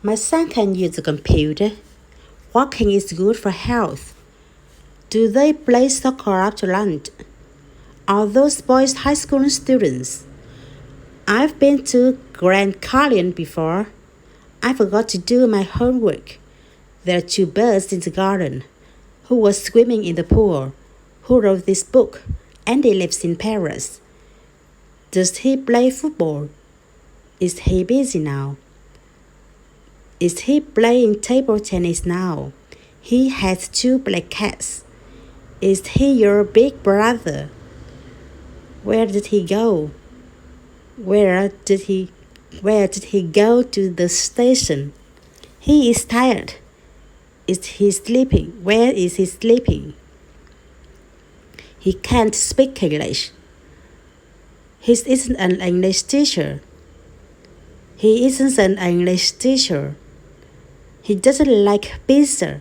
My son can use a computer. Walking is good for health. Do they play soccer after lunch? Are those boys high school students? I've been to Grand Canyon before. I forgot to do my homework. There are two birds in the garden. Who was swimming in the pool? Who wrote this book? Andy lives in Paris. Does he play football? Is he busy now? Is he playing table tennis now? He has two black cats. Is he your big brother? Where did he go? Where did he go to the station? He is tired. Is he sleeping? Where is he sleeping? He can't speak English. He isn't an English teacher. He isn't an English teacher. He doesn't like pizza.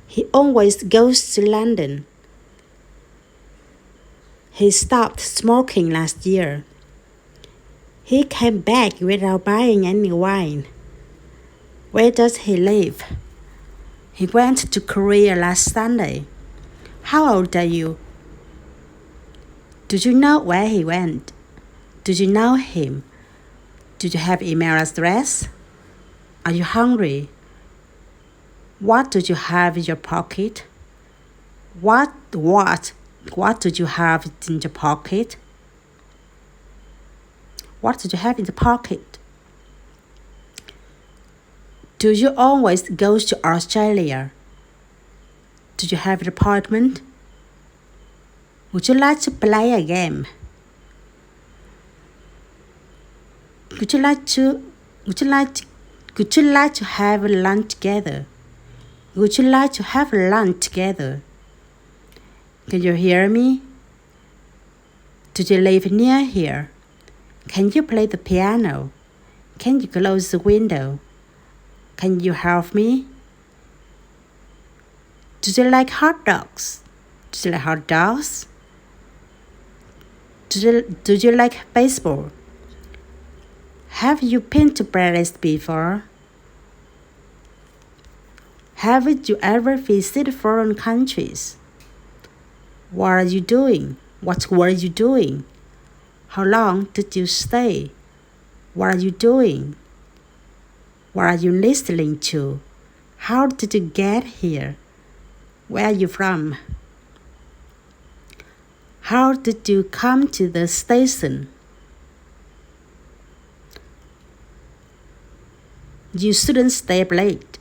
He always goes to London. He stopped smoking last year. He came back without buying any wine. Where does he live? He went to Korea last Sunday. How old are you? Do you know where he went? Do you know him? Do you have email address? Are you hungry? What do you have in your pocket? What do you have in your pocket? What do you have in the pocket? Do you always go to Australia? Do you have an appointment? Would you like to play a game? Would you like to have lunch together? Would you like to have lunch together? Can you hear me? Do you live near here? Can you play the piano? Can you close the window? Can you help me? Do you like hot dogs? Do you like hot dogs? Do you like baseball? Have you been to Paris before? Have you ever visited foreign countries? What are you doing? What were you doing? How long did you stay? What are you doing? What are you listening to? How did you get here? Where are you from? How did you come to the station? You shouldn't stay up late.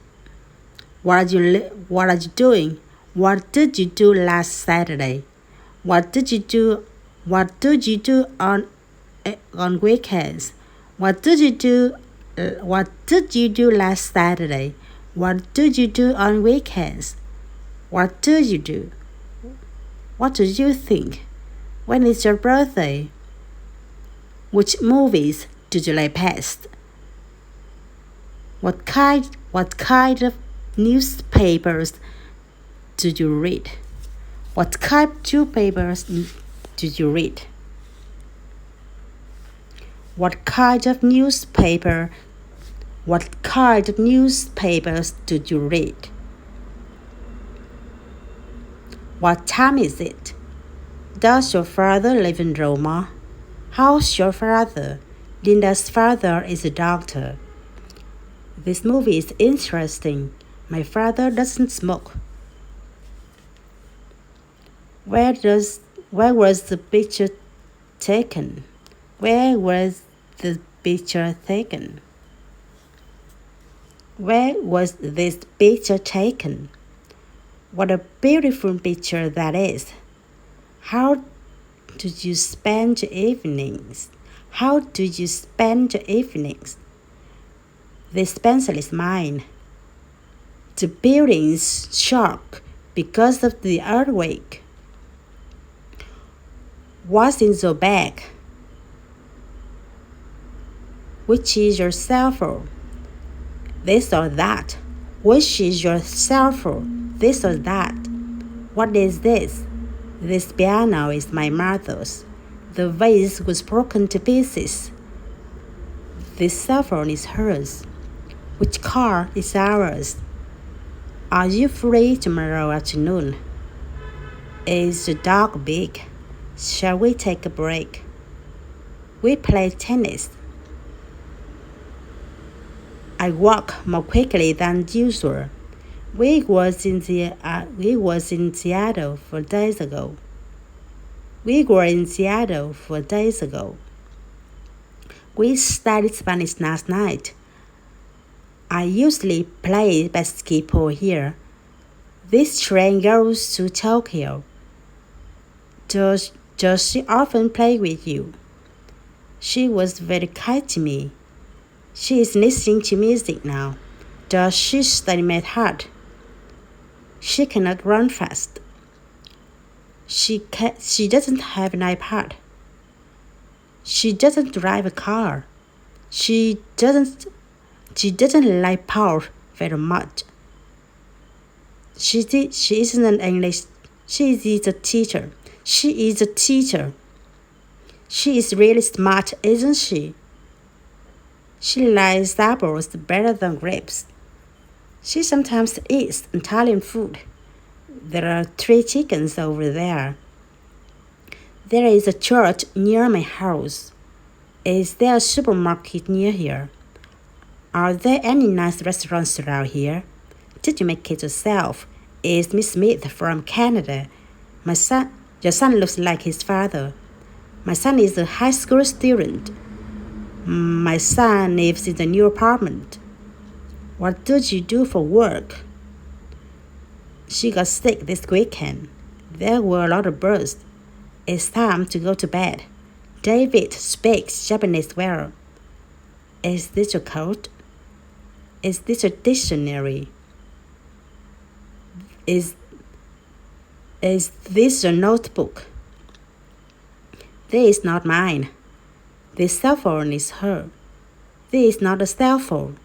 What are you doing? What did you do last Saturday? What did you do on weekends? What did you do last Saturday? What did you do on weekends? What do you do? What do you think? When is your birthday? Which movies did you like best? What kind of newspapers did you read? What kind of newspapers did you read? What kind of newspapers did you read? What time is it? Does your father live in Roma? How's your father? Linda's father is a doctor. This movie is interesting. My father doesn't smoke. Where was the picture taken? Where was the picture taken? Where was this picture taken? What a beautiful picture that is. How did you spend your evenings? How do you spend your evenings? This pencil is mine. The building is shocked because of the earthquake. What's in your bag? Which is your cell phone? This or that? Which is your cell phone? This or that? What is this? This piano is my mother's. The vase was broken to pieces. This cell phone is hers. Which car is ours? Are you free tomorrow afternoon? Is the dog big? Shall we take a break? We play tennis. I walk more quickly than usual. We was in Seattle 4 days ago. We were in Seattle 4 days ago. We studied Spanish last night. I usually play basketball here. This train goes to Tokyo. Does she often play with you? She was very kind to me. She is listening to music now. Does she study math hard? She cannot run fast. She doesn't have an iPad. She doesn't drive a car. She doesn't like Paul very much. She isn't an English. She is a teacher. She is a teacher. She is really smart, isn't she? She likes apples better than grapes. She sometimes eats Italian food. There are 3 chickens over there. There is a church near my house. Is there a supermarket near here? Are there any nice restaurants around here? Did you make it yourself? Is Miss Smith from Canada? Your son looks like his father. My son is a high school student. My son lives in the new apartment. What did you do for work? She got sick this weekend. There were a lot of birds. It's time to go to bed. David speaks Japanese well. Is this your coat? Is this a dictionary? Is this a notebook? This is not mine. This cell phone is her. This is not a cell phone.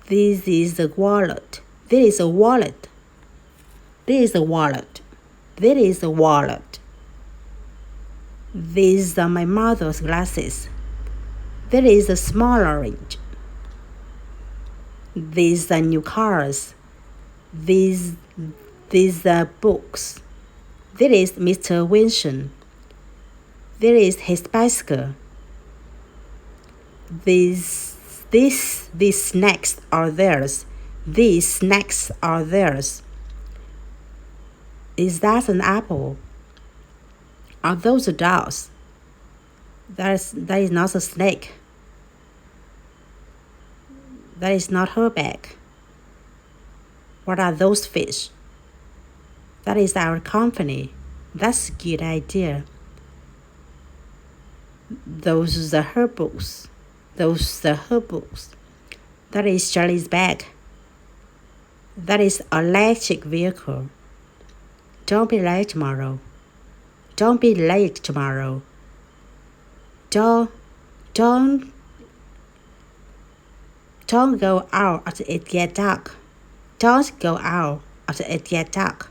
This is a wallet. This is a wallet. This is a wallet. This is a wallet. These are my mother's glasses. There is a small orange. These are new cars. These are books. There is Mr. Winson. There is his bicycle. These snacks are theirs. These snacks are theirs. Is that an apple? Are those dolls? That is not a snake. That is not her bag. What are those fish? That is our company. That's a good idea. Those are her books. Those are her books. That is Charlie's bag. That is an electric vehicle. Don't be late tomorrow. Don't be late tomorrow. Don't go out after it gets dark. Don't go out after it gets dark.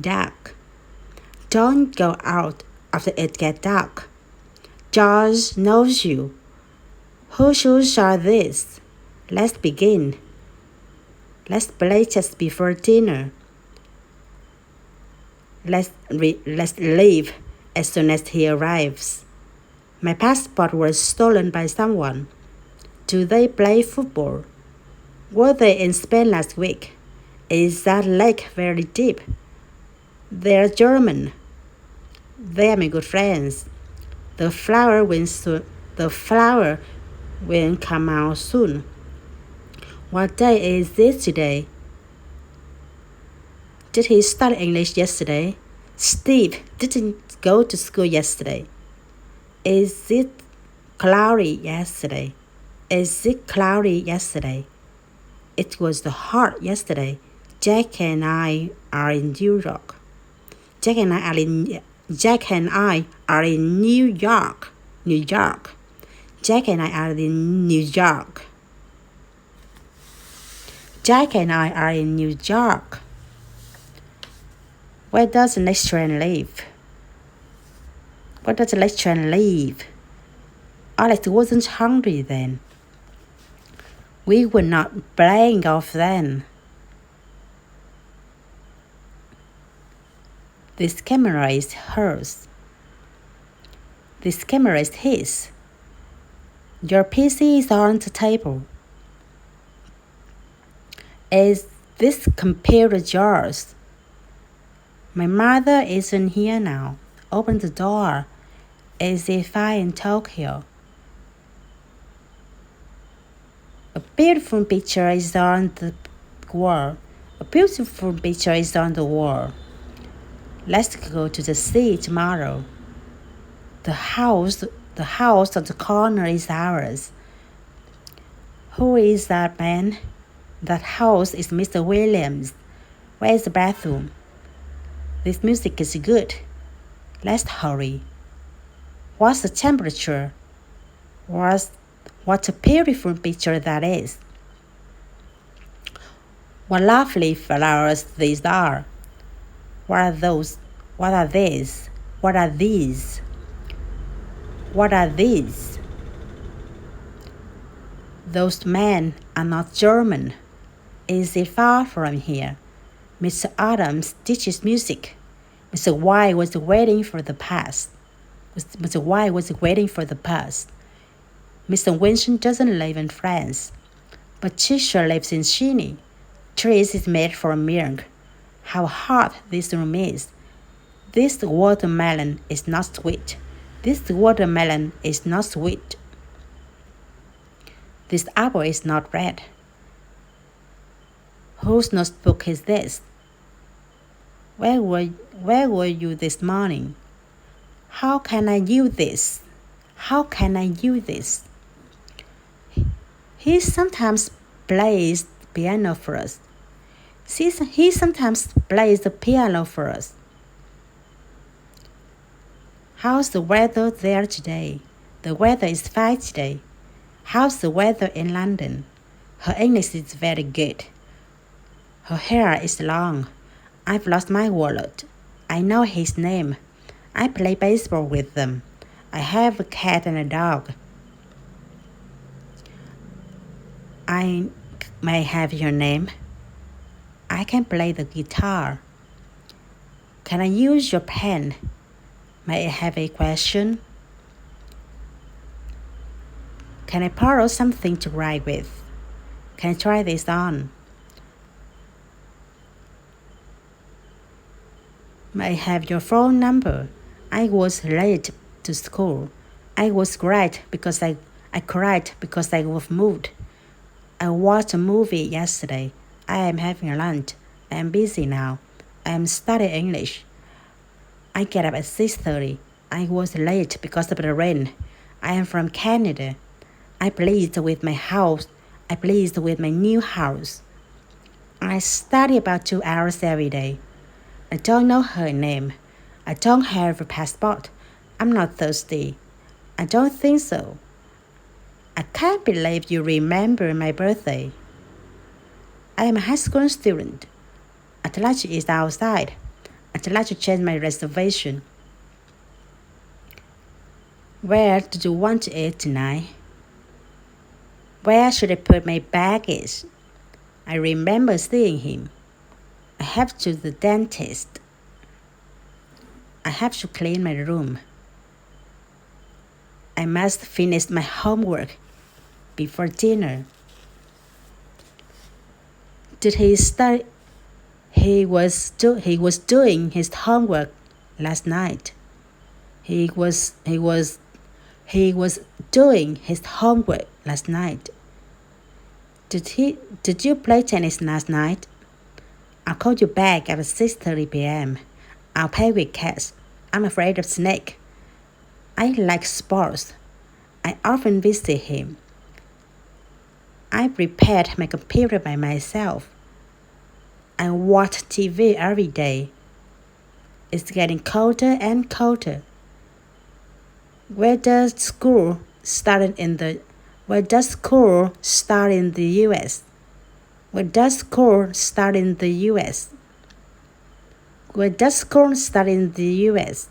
Dark. Don't go out after it gets dark. George knows you. Whose shoes are these? Let's begin. Let's play just before dinner. Let's leave as soon as he arrives. My passport was stolen by someone. Do they play football? Were they in Spain last week? Is that lake very deep? They're German. They are my good friends. The flower will come out soon. What day is this today? Did he study English yesterday? Steve didn't go to school yesterday. Is it cloudy yesterday? Is it cloudy yesterday? It was hot yesterday. Jack and I are in New York. Jack and I are in New York. New York. Jack and I are in New York. Jack and I are in New York. Where does the next train leave? Where does the next train leave? Alex wasn't hungry then. We were not playing golf then. This camera is hers. This camera is his. Your PC is on the table. Is this computer yours? My mother isn't here now. Open the door. Is if I in Tokyo? A beautiful picture is on the wall. A beautiful picture is on the wall. Let's go to the sea tomorrow. The house on the corner is ours. Who is that man? That house is Mr. Williams. Where's the bathroom? This music is good. Let's hurry. What's the temperature? What a beautiful picture that is. What lovely flowers these are. What are those? What are these? What are these? What are these? Those men are not German. Is it far from here? Mr. Adams teaches music. Mr. Y was waiting for the bus. Mr. Y was waiting for the bus. Mr. Winston doesn't live in France, but Tisha lives in Chile. Cheese is made from milk. How hot this room is. This watermelon is not sweet. This watermelon is not sweet. This apple is not red. Whose notebook is this? Where were you this morning? How can I use this? How can I use this? He sometimes plays the piano for us. He sometimes plays the piano for us. How's the weather there today? The weather is fine today. How's the weather in London? Her English is very good. Her hair is long. I've lost my wallet. I know his name. I play baseball with them. I have a cat and a dog. I may have your name. I can play the guitar. Can I use your pen? May I have a question? Can I borrow something to write with? Can I try this on? May I have your phone number? I was late to school. I was cried because I cried because I was moved. I watched a movie yesterday. I am having lunch. I am busy now. I am studying English. I get up at 6:30. I was late because of the rain. I am from Canada. I pleased with my house. I pleased with my new house. I study about 2 hours every day. I don't know her name. I don't have a passport. I'm not thirsty. I don't think so. I can't believe you remember my birthday. I am a high school student. I'd like to eat outside. I'd like to change my reservation. Where do you want to eat tonight? Where should I put my baggage? I remember seeing him. I have to the dentist. I have to clean my room. I must finish my homework before dinner. Did he study? He was doing his homework last night. He was doing his homework last night. Did you play tennis last night? I'll call you back at 6:30 p.m. I'll pay with cash. I'm afraid of snake. I like sports. I often visit him. I prepared my computer by myself. I watch TV every day. It's getting colder and colder. Where does school start in the US? Where does school start in the US? Where does school start in the US?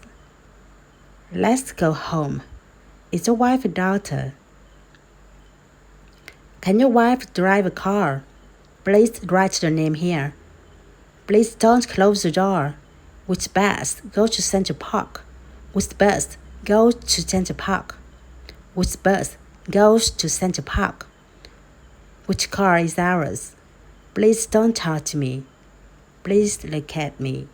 Let's go home. It's a wife and daughter. Can your wife drive a car? Please write the name here. Please don't close the door. Which bus goes to Central Park? Which bus goes to Central Park? Which bus goes to Central Park? Which car is ours? Please don't talk to me. Please look at me.